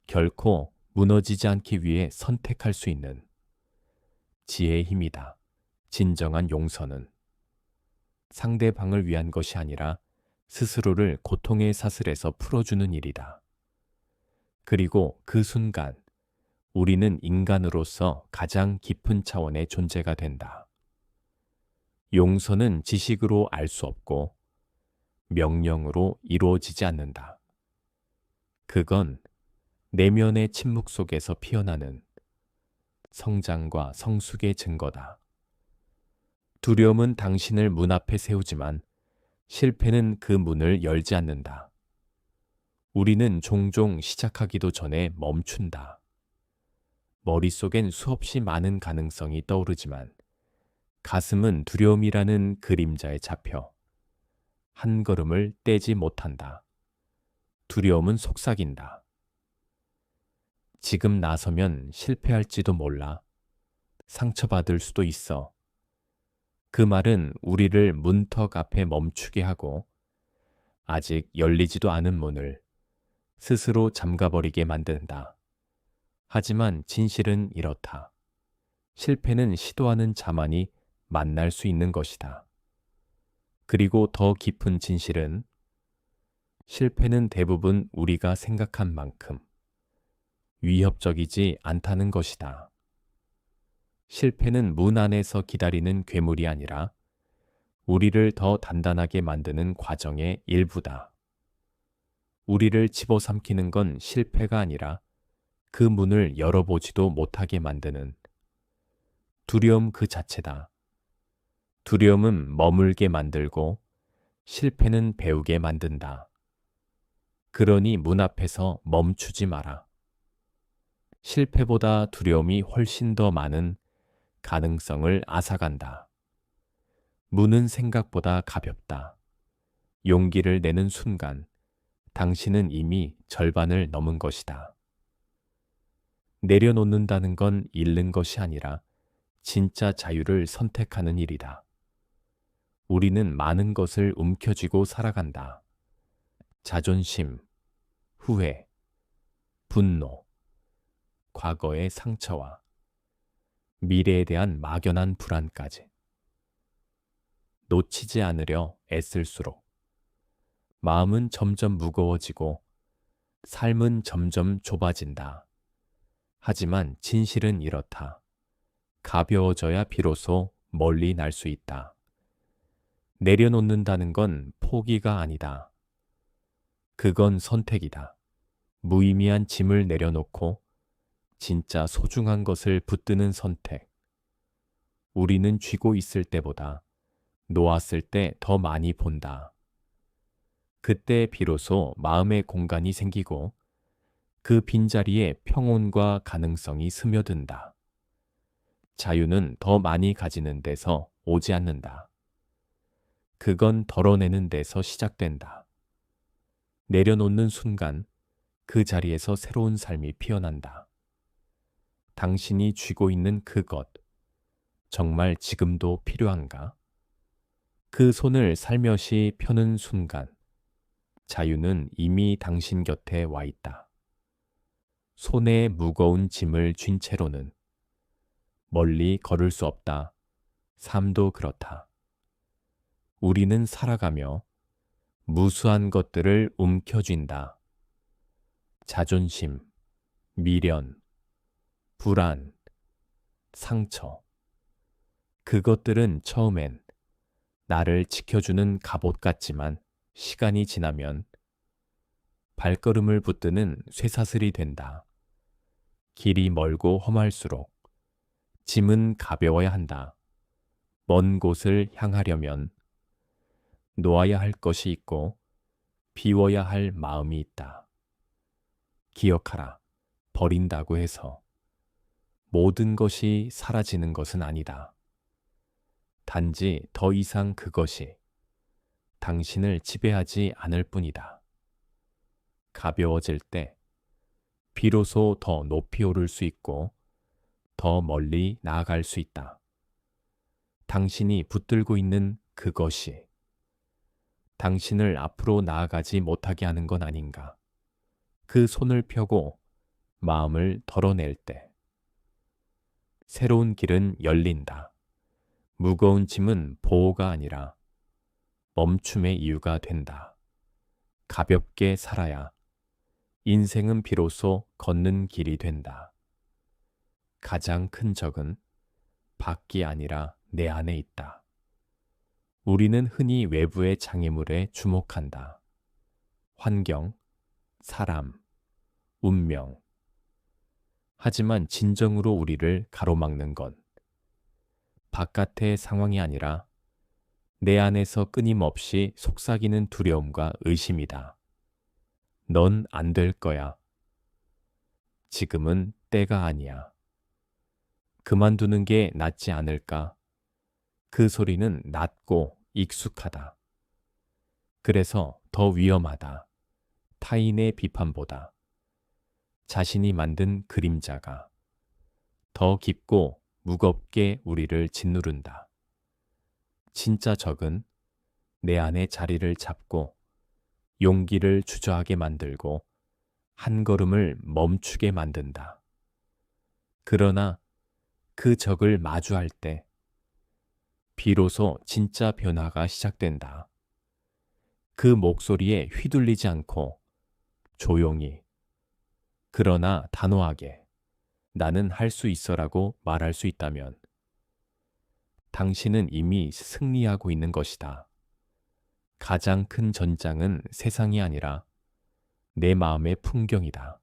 결코 무너지지 않기 위해 선택할 수 있는 지혜의 힘이다. 진정한 용서는 상대방을 위한 것이 아니라 스스로를 고통의 사슬에서 풀어주는 일이다. 그리고 그 순간 우리는 인간으로서 가장 깊은 차원의 존재가 된다. 용서는 지식으로 알 수 없고 명령으로 이루어지지 않는다. 그건 내면의 침묵 속에서 피어나는 성장과 성숙의 증거다. 두려움은 당신을 문 앞에 세우지만 실패는 그 문을 열지 않는다. 우리는 종종 시작하기도 전에 멈춘다. 머릿속엔 수없이 많은 가능성이 떠오르지만 가슴은 두려움이라는 그림자에 잡혀 한 걸음을 떼지 못한다. 두려움은 속삭인다. 지금 나서면 실패할지도 몰라. 상처받을 수도 있어. 그 말은 우리를 문턱 앞에 멈추게 하고 아직 열리지도 않은 문을 스스로 잠가버리게 만든다. 하지만 진실은 이렇다. 실패는 시도하는 자만이 만날 수 있는 것이다. 그리고 더 깊은 진실은 실패는 대부분 우리가 생각한 만큼 위협적이지 않다는 것이다. 실패는 문 안에서 기다리는 괴물이 아니라 우리를 더 단단하게 만드는 과정의 일부다. 우리를 집어삼키는 건 실패가 아니라 그 문을 열어보지도 못하게 만드는 두려움 그 자체다. 두려움은 머물게 만들고 실패는 배우게 만든다. 그러니 문 앞에서 멈추지 마라. 실패보다 두려움이 훨씬 더 많은 가능성을 앗아간다. 문은 생각보다 가볍다. 용기를 내는 순간 당신은 이미 절반을 넘은 것이다. 내려놓는다는 건 잃는 것이 아니라 진짜 자유를 선택하는 일이다. 우리는 많은 것을 움켜쥐고 살아간다. 자존심, 후회, 분노, 과거의 상처와 미래에 대한 막연한 불안까지. 놓치지 않으려 애쓸수록 마음은 점점 무거워지고 삶은 점점 좁아진다. 하지만 진실은 이렇다. 가벼워져야 비로소 멀리 날 수 있다. 내려놓는다는 건 포기가 아니다. 그건 선택이다. 무의미한 짐을 내려놓고 진짜 소중한 것을 붙드는 선택. 우리는 쥐고 있을 때보다 놓았을 때 더 많이 본다. 그때 비로소 마음의 공간이 생기고 그 빈자리에 평온과 가능성이 스며든다. 자유는 더 많이 가지는 데서 오지 않는다. 그건 덜어내는 데서 시작된다. 내려놓는 순간 그 자리에서 새로운 삶이 피어난다. 당신이 쥐고 있는 그것, 정말 지금도 필요한가? 그 손을 살며시 펴는 순간, 자유는 이미 당신 곁에 와 있다. 손에 무거운 짐을 쥔 채로는 멀리 걸을 수 없다. 삶도 그렇다. 우리는 살아가며 무수한 것들을 움켜쥔다. 자존심, 미련, 불안, 상처. 그것들은 처음엔 나를 지켜주는 갑옷 같지만 시간이 지나면 발걸음을 붙드는 쇠사슬이 된다. 길이 멀고 험할수록 짐은 가벼워야 한다. 먼 곳을 향하려면 놓아야 할 것이 있고 비워야 할 마음이 있다. 기억하라. 버린다고 해서 모든 것이 사라지는 것은 아니다. 단지 더 이상 그것이 당신을 지배하지 않을 뿐이다. 가벼워질 때 비로소 더 높이 오를 수 있고 더 멀리 나아갈 수 있다. 당신이 붙들고 있는 그것이 당신을 앞으로 나아가지 못하게 하는 건 아닌가. 그 손을 펴고 마음을 덜어낼 때 새로운 길은 열린다. 무거운 짐은 보호가 아니라 멈춤의 이유가 된다. 가볍게 살아야 인생은 비로소 걷는 길이 된다. 가장 큰 적은 밖이 아니라 내 안에 있다. 우리는 흔히 외부의 장애물에 주목한다. 환경, 사람, 운명. 하지만 진정으로 우리를 가로막는 건 바깥의 상황이 아니라 내 안에서 끊임없이 속삭이는 두려움과 의심이다. 넌 안 될 거야. 지금은 때가 아니야. 그만두는 게 낫지 않을까? 그 소리는 낮고 익숙하다. 그래서 더 위험하다. 타인의 비판보다 자신이 만든 그림자가 더 깊고 무겁게 우리를 짓누른다. 진짜 적은 내 안에 자리를 잡고 용기를 주저하게 만들고 한 걸음을 멈추게 만든다. 그러나 그 적을 마주할 때 비로소 진짜 변화가 시작된다. 그 목소리에 휘둘리지 않고 조용히, 그러나 단호하게 나는 할 수 있어라고 말할 수 있다면 당신은 이미 승리하고 있는 것이다. 가장 큰 전장은 세상이 아니라 내 마음의 풍경이다.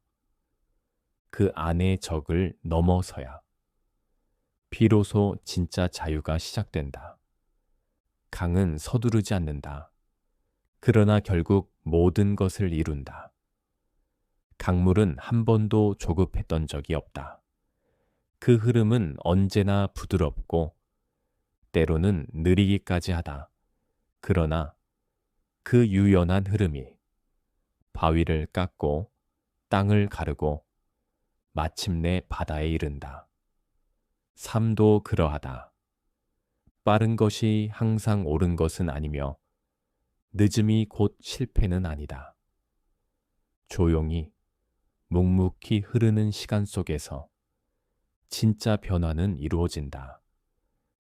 그 안의 적을 넘어서야 비로소 진짜 자유가 시작된다. 강은 서두르지 않는다. 그러나 결국 모든 것을 이룬다. 강물은 한 번도 조급했던 적이 없다. 그 흐름은 언제나 부드럽고 때로는 느리기까지 하다. 그러나 그 유연한 흐름이 바위를 깎고 땅을 가르고 마침내 바다에 이른다. 삶도 그러하다. 빠른 것이 항상 옳은 것은 아니며 늦음이 곧 실패는 아니다. 조용히 묵묵히 흐르는 시간 속에서 진짜 변화는 이루어진다.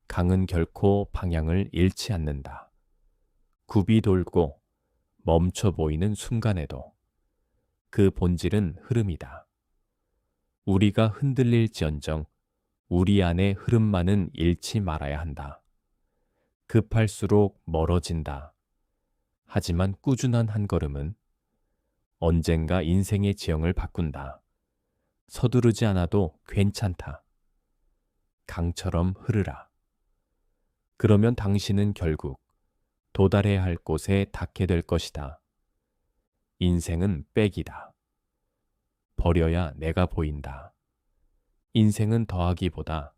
강은 결코 방향을 잃지 않는다. 굽이 돌고 멈춰 보이는 순간에도 그 본질은 흐름이다. 우리가 흔들릴지언정 우리 안의 흐름만은 잃지 말아야 한다. 급할수록 멀어진다. 하지만 꾸준한 한 걸음은 언젠가 인생의 지형을 바꾼다. 서두르지 않아도 괜찮다. 강처럼 흐르라. 그러면 당신은 결국 도달해야 할 곳에 닿게 될 것이다. 인생은 백이다. 버려야 내가 보인다. 인생은 더하기보다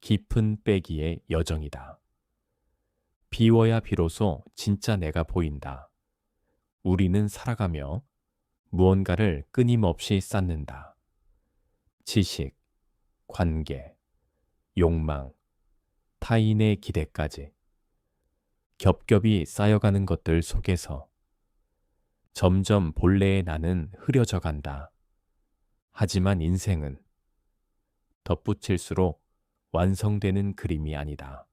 깊은 빼기의 여정이다. 비워야 비로소 진짜 내가 보인다. 우리는 살아가며 무언가를 끊임없이 쌓는다. 지식, 관계, 욕망, 타인의 기대까지 겹겹이 쌓여가는 것들 속에서 점점 본래의 나는 흐려져 간다. 하지만 인생은 덧붙일수록 완성되는 그림이 아니다.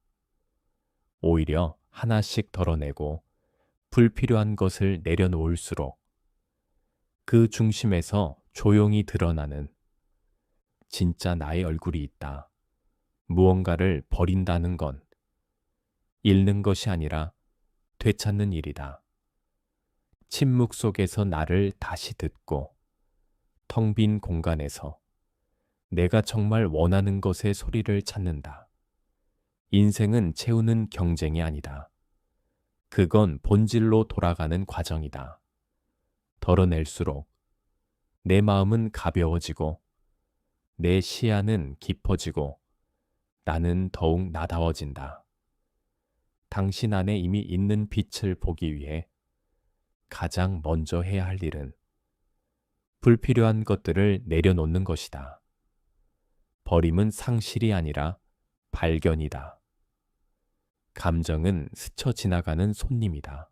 오히려 하나씩 덜어내고 불필요한 것을 내려놓을수록 그 중심에서 조용히 드러나는 진짜 나의 얼굴이 있다. 무언가를 버린다는 건 잃는 것이 아니라 되찾는 일이다. 침묵 속에서 나를 다시 듣고 텅 빈 공간에서 내가 정말 원하는 것의 소리를 찾는다. 인생은 채우는 경쟁이 아니다. 그건 본질로 돌아가는 과정이다. 덜어낼수록 내 마음은 가벼워지고 내 시야는 깊어지고 나는 더욱 나다워진다. 당신 안에 이미 있는 빛을 보기 위해 가장 먼저 해야 할 일은 불필요한 것들을 내려놓는 것이다. 버림은 상실이 아니라 발견이다. 감정은 스쳐 지나가는 손님이다.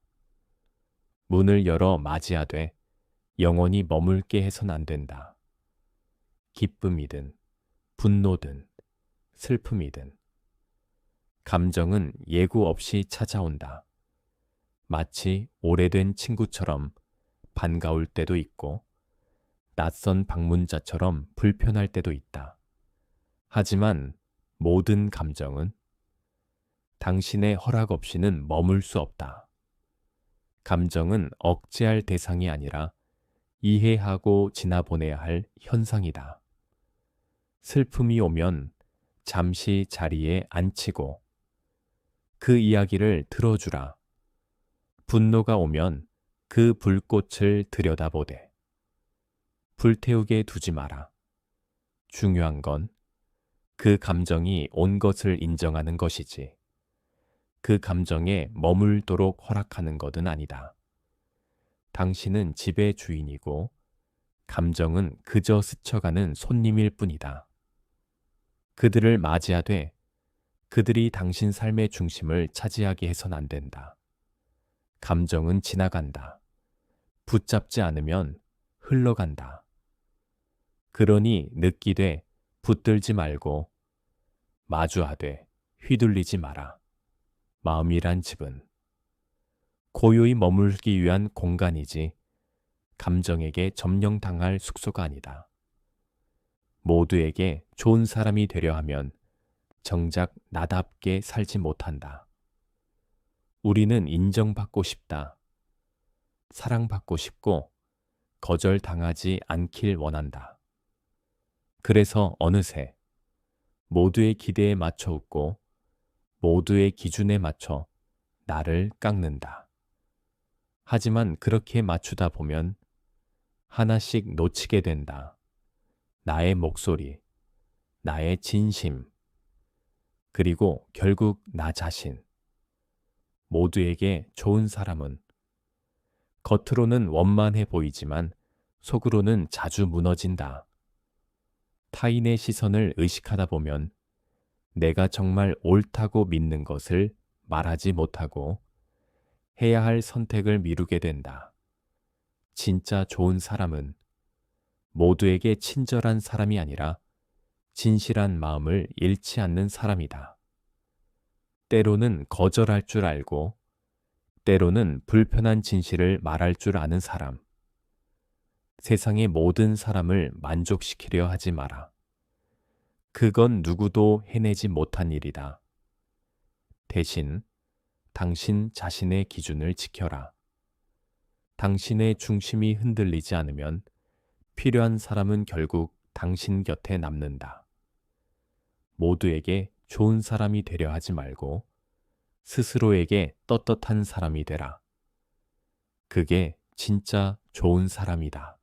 문을 열어 맞이하되 영원히 머물게 해선 안 된다. 기쁨이든 분노든 슬픔이든 감정은 예고 없이 찾아온다. 마치 오래된 친구처럼 반가울 때도 있고 낯선 방문자처럼 불편할 때도 있다. 하지만 모든 감정은 당신의 허락 없이는 머물 수 없다. 감정은 억제할 대상이 아니라 이해하고 지나보내야 할 현상이다. 슬픔이 오면 잠시 자리에 앉히고 그 이야기를 들어주라. 분노가 오면 그 불꽃을 들여다보되 불태우게 두지 마라. 중요한 건 그 감정이 온 것을 인정하는 것이지 그 감정에 머물도록 허락하는 것은 아니다. 당신은 집의 주인이고 감정은 그저 스쳐가는 손님일 뿐이다. 그들을 맞이하되 그들이 당신 삶의 중심을 차지하게 해선 안 된다. 감정은 지나간다. 붙잡지 않으면 흘러간다. 그러니 느끼되 붙들지 말고 마주하되 휘둘리지 마라. 마음이란 집은 고요히 머물기 위한 공간이지 감정에게 점령당할 숙소가 아니다. 모두에게 좋은 사람이 되려 하면 정작 나답게 살지 못한다. 우리는 인정받고 싶다. 사랑받고 싶고 거절당하지 않길 원한다. 그래서 어느새 모두의 기대에 맞춰 웃고 모두의 기준에 맞춰 나를 깎는다. 하지만 그렇게 맞추다 보면 하나씩 놓치게 된다. 나의 목소리, 나의 진심, 그리고 결국 나 자신. 모두에게 좋은 사람은 겉으로는 원만해 보이지만 속으로는 자주 무너진다. 타인의 시선을 의식하다 보면 내가 정말 옳다고 믿는 것을 말하지 못하고 해야 할 선택을 미루게 된다. 진짜 좋은 사람은 모두에게 친절한 사람이 아니라 진실한 마음을 잃지 않는 사람이다. 때로는 거절할 줄 알고 때로는 불편한 진실을 말할 줄 아는 사람. 세상의 모든 사람을 만족시키려 하지 마라. 그건 누구도 해내지 못한 일이다. 대신 당신 자신의 기준을 지켜라. 당신의 중심이 흔들리지 않으면 필요한 사람은 결국 당신 곁에 남는다. 모두에게 좋은 사람이 되려 하지 말고 스스로에게 떳떳한 사람이 되라. 그게 진짜 좋은 사람이다.